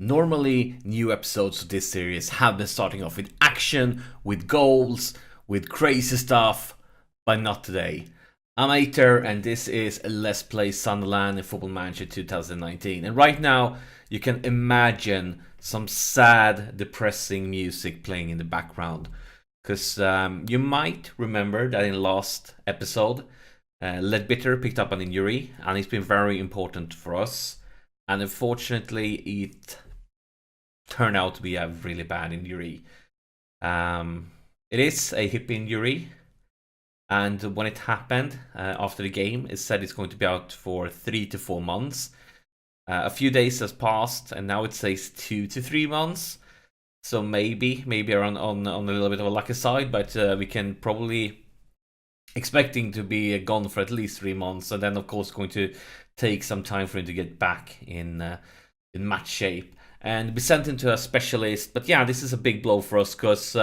Normally, new episodes of this series have been starting off with action, with goals, with crazy stuff, but not today. I'm Ater, and this is Let's Play Sunderland in Football Manager 2019. And right now, you can imagine some sad, depressing music playing in the background. Because you might remember that in last episode, Ledbitter picked up an injury, and it's been very important for us. And unfortunately, it turned out to be a really bad injury. It is a hip injury, and when it happened after the game, it said it's going to be out for 3 to 4 months. A few days has passed, and now it says 2 to 3 months. So maybe around on a little bit of a lucky side, but we can probably expecting to be gone for at least 3 months, and then of course going to take some time for him to get back in match shape and be sent into a specialist. But yeah, this is a big blow for us because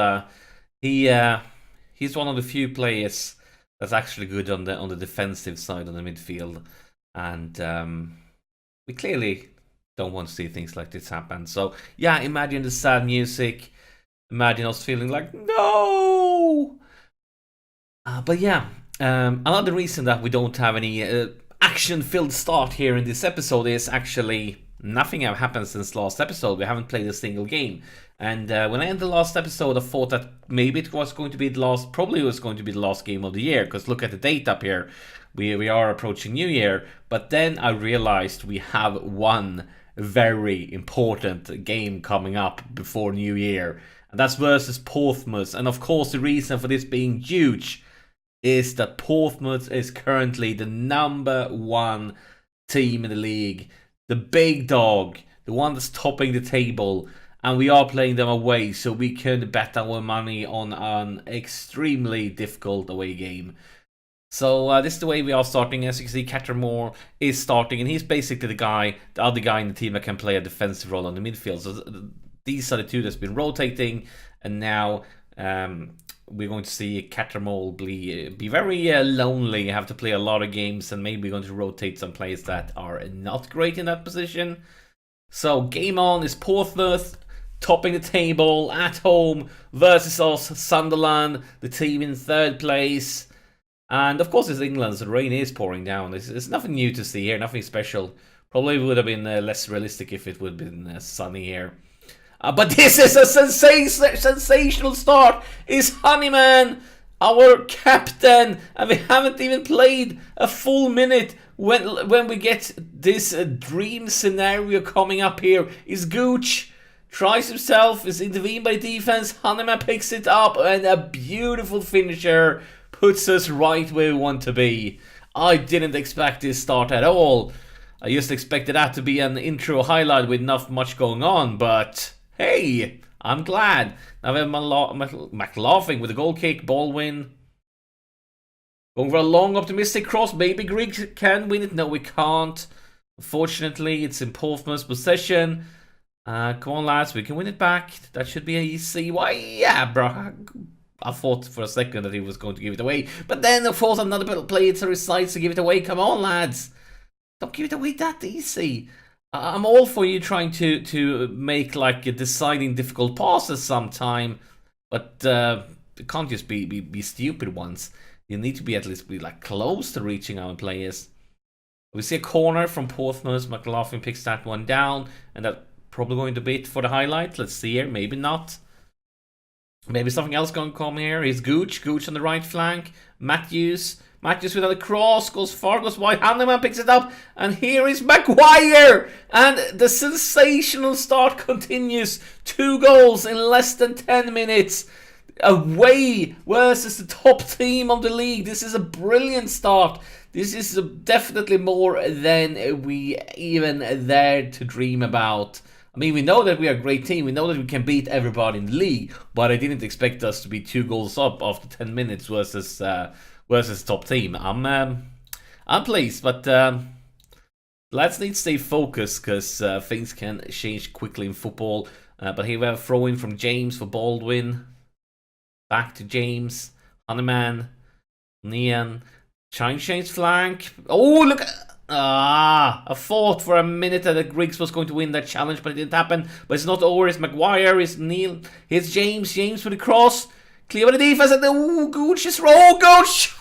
he's one of the few players that's actually good on the defensive side on the midfield, and we clearly don't want to see things like this happen. So yeah, imagine the sad music, imagine us feeling like no. But yeah, another reason that we don't have any action-filled start here in this episode is actually nothing have happened since last episode. We haven't played a single game. And when I ended the last episode, I thought that maybe it was going to be the last, probably was going to be the last game of the year, because look at the date up here. We are approaching New Year. But then I realized we have one very important game coming up before New Year. And that's versus Portsmouth. And of course, the reason for this being huge is that Portsmouth is currently the #1 team in the league. The big dog, the one that's topping the table, and we are playing them away, so we can bet our money on an extremely difficult away game. So this is the way we are starting. As you can see, Cattermore is starting, and he's basically the other guy in the team that can play a defensive role on the midfield. So these are the two that's been rotating, and now we're going to see Cattermole be very lonely, have to play a lot of games, and maybe going to rotate some players that are not great in that position. So game on is Portsmouth, topping the table at home versus us, Sunderland, the team in 3rd place. And of course it's England, so the rain is pouring down. There's nothing new to see here, nothing special. Probably would have been less realistic if it would have been sunny here. But this is a sensational start. Is Honeyman our captain? And we haven't even played a full minute when we get this dream scenario coming up here. Is Gooch tries himself, is intervened by defense. Honeyman picks it up, and a beautiful finisher puts us right where we want to be. I didn't expect this start at all. I just expected that to be an intro highlight with not much going on, but hey, I'm glad. Now we have McLaughlin with a goal kick, Baldwin. Going for a long, optimistic cross. Maybe Greek can win it. No, we can't. Unfortunately, it's in Portsmouth's possession. Come on, lads. We can win it back. That should be easy. Why, yeah, bro. I thought for a second that he was going to give it away. But then, of course, another player decides to give it away. Come on, lads. Don't give it away that easy. I'm all for you trying to make like a deciding difficult passes sometime, but it can't just be stupid ones. You need to be at least be like close to reaching our players. We see a corner from Portsmouth. McLaughlin picks that one down, and that's probably going to be it for the highlight. Let's see here. Maybe not. Maybe something else going to come here. Is Gooch on the right flank. Matthews without a cross, goes far, goes wide. Hanneman picks it up, and here is Maguire. And the sensational start continues. 2 goals in less than 10 minutes. Away versus the top team of the league. This is a brilliant start. This is definitely more than we even dared to dream about. I mean, we know that we are a great team. We know that we can beat everybody in the league, but I didn't expect us to be 2 goals up after 10 minutes versus top team. I'm pleased, but let's need to stay focused because things can change quickly in football. But here we have a throw in from James for Baldwin. Back to James, Honeyman, Nian, trying to change flank. Oh, look! I thought for a minute that Griggs was going to win that challenge, but it didn't happen. But it's not over. It's Maguire, it's Neil, it's James. James for the cross. Clear by the defense, and Gooch is wrong. Gooch!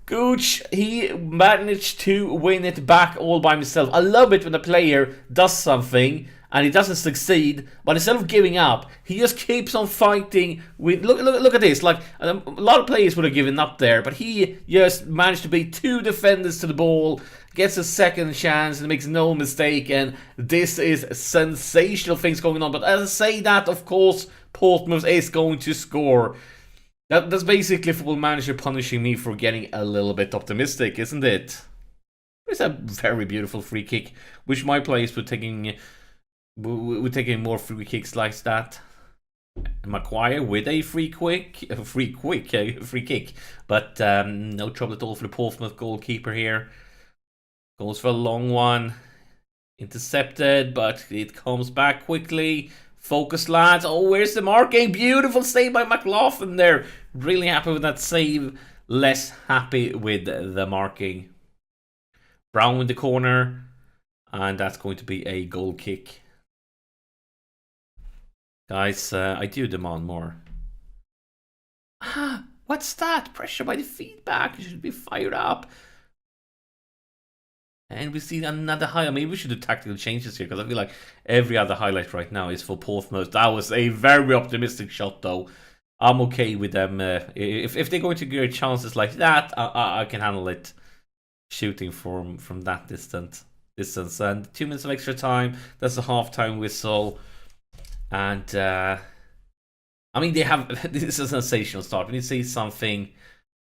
Gooch, he managed to win it back all by himself. I love it when a player does something and he doesn't succeed, but instead of giving up, he just keeps on fighting. With look at this. Like a lot of players would have given up there, but he just managed to beat 2 defenders to the ball, gets a second chance, and makes no mistake. And this is sensational things going on. But as I say that, of course, Portsmouth is going to score. That's basically Football Manager punishing me for getting a little bit optimistic, isn't it? It's a very beautiful free kick, which my players were taking more free kicks like that. Maguire with a free kick, but no trouble at all for the Portsmouth goalkeeper here. Goes for a long one, intercepted, but it comes back quickly. Focus, lads. Oh, where's the marking? Beautiful save by McLaughlin there. Really happy with that save. Less happy with the marking. Brown in the corner, and that's going to be a goal kick. Guys, I do demand more. What's that? Pressure by the feedback. You should be fired up. And we see another highlight. Maybe we should do tactical changes here, because I feel like every other highlight right now is for Portsmouth. That was a very optimistic shot, though. I'm okay with them. If they're going to get chances like that, I can handle it. Shooting from that distance. And 2 minutes of extra time. That's a half-time whistle. And, I mean, they have... This is a sensational start. When you see something...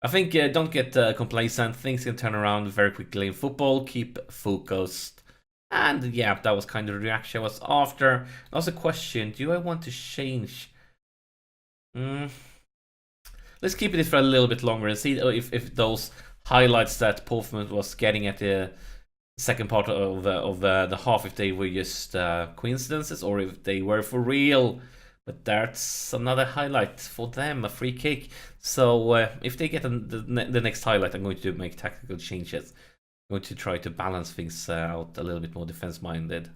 I think don't get complacent. Things can turn around very quickly in football. Keep focused. And yeah, that was kind of the reaction I was after. That was a question. Do I want to change? Let's keep it for a little bit longer and see if those highlights that Portsmouth was getting at the second part of the half, if they were just coincidences or if they were for real. But that's another highlight for them, a free kick. So if they get the next highlight, I'm going to make tactical changes. I'm going to try to balance things out a little bit more defense-minded.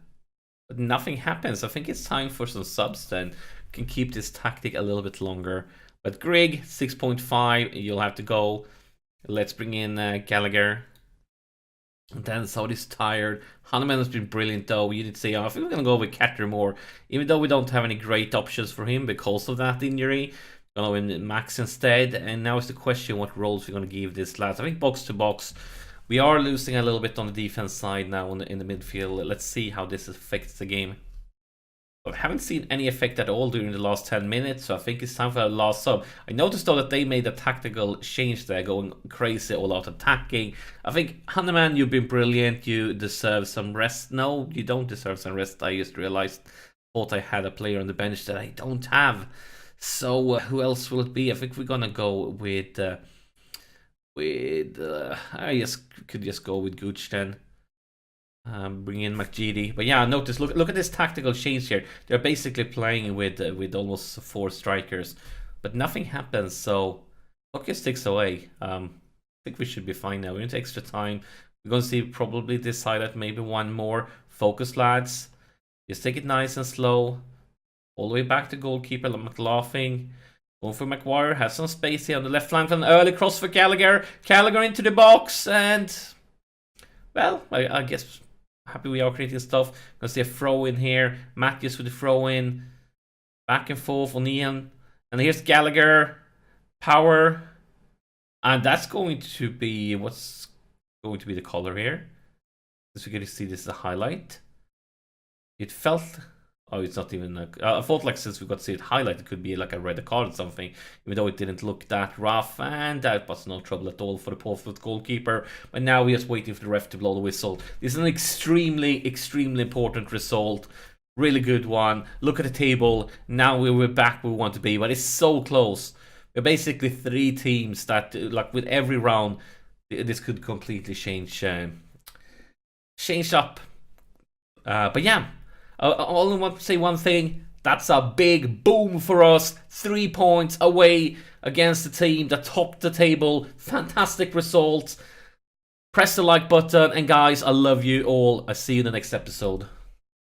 But nothing happens. I think it's time for some subs then. Can keep this tactic a little bit longer. But Greg, 6.5, you'll have to go. Let's bring in Gallagher. And then Saudi's tired. Hanneman has been brilliant though. You did say, I think we're going to go with Catter more. Even though we don't have any great options for him because of that injury. We're going to go in Max instead. And now is the question what roles we're going to give this lads. I think box to box. We are losing a little bit on the defense side now in the midfield. Let's see how this affects the game. I haven't seen any effect at all during the last 10 minutes, so I think it's time for a last sub. I noticed though that they made a tactical change there, going crazy all out attacking. I think, Hanneman, you've been brilliant, you deserve some rest. No, you don't deserve some rest, I just realized. Thought I had a player on the bench that I don't have. So, who else will it be? I think we're gonna go with I could just go with Gooch then. Bring in McGeady. But yeah, notice, look at this tactical change here. They're basically playing with almost 4 strikers, but nothing happens. So hockey sticks away. I think we should be fine now. We're into extra time. We're going to see probably this highlight, maybe one more. Focus, lads. Just take it nice and slow. All the way back to goalkeeper McLaughlin. Going for Maguire. Has some space here on the left flank. An early cross for Gallagher. Gallagher into the box. And, well, I guess... happy we are creating stuff. Gonna see a throw in here. Matthews with the throw in. Back and forth on Ian. And here's Gallagher. Power. And that's going to be... what's going to be the color here? As we get to see this is a highlight. It felt... oh, it's not even... I thought like since we got to see it highlight, it could be like a red card or something. Even though it didn't look that rough. And that was no trouble at all for the Portsmouth goalkeeper. But now we're just waiting for the ref to blow the whistle. This is an extremely, extremely important result. Really good one. Look at the table. Now we're back where we want to be. But it's so close. We're basically 3 teams that, like with every round, this could completely change up. But yeah. I only want to say one thing. That's a big boom for us. 3 points away against the team that topped the table. Fantastic results. Press the like button, and guys, I love you all. I'll see you in the next episode.